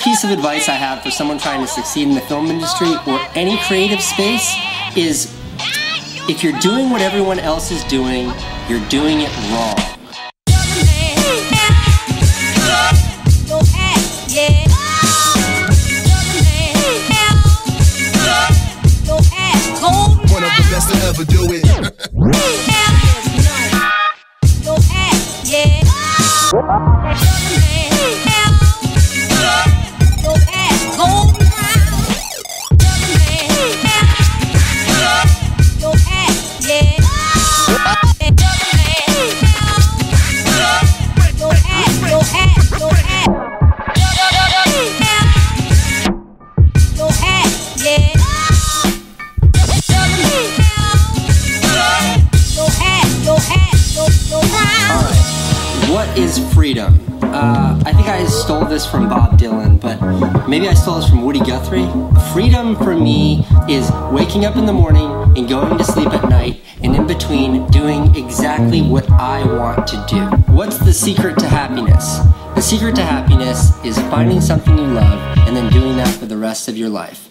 piece of advice I have for someone trying to succeed in the film industry or any creative space is, if you're doing what everyone else is doing, you're doing it wrong. One of the best to ever do it. What is freedom? I think I stole this from Bob Dylan, but maybe I stole this from Woody Guthrie. Freedom for me is waking up in the morning and going to sleep at night, and in between doing exactly what I want to do. What's the secret to happiness? The secret to happiness is finding something you love and then doing that for the rest of your life.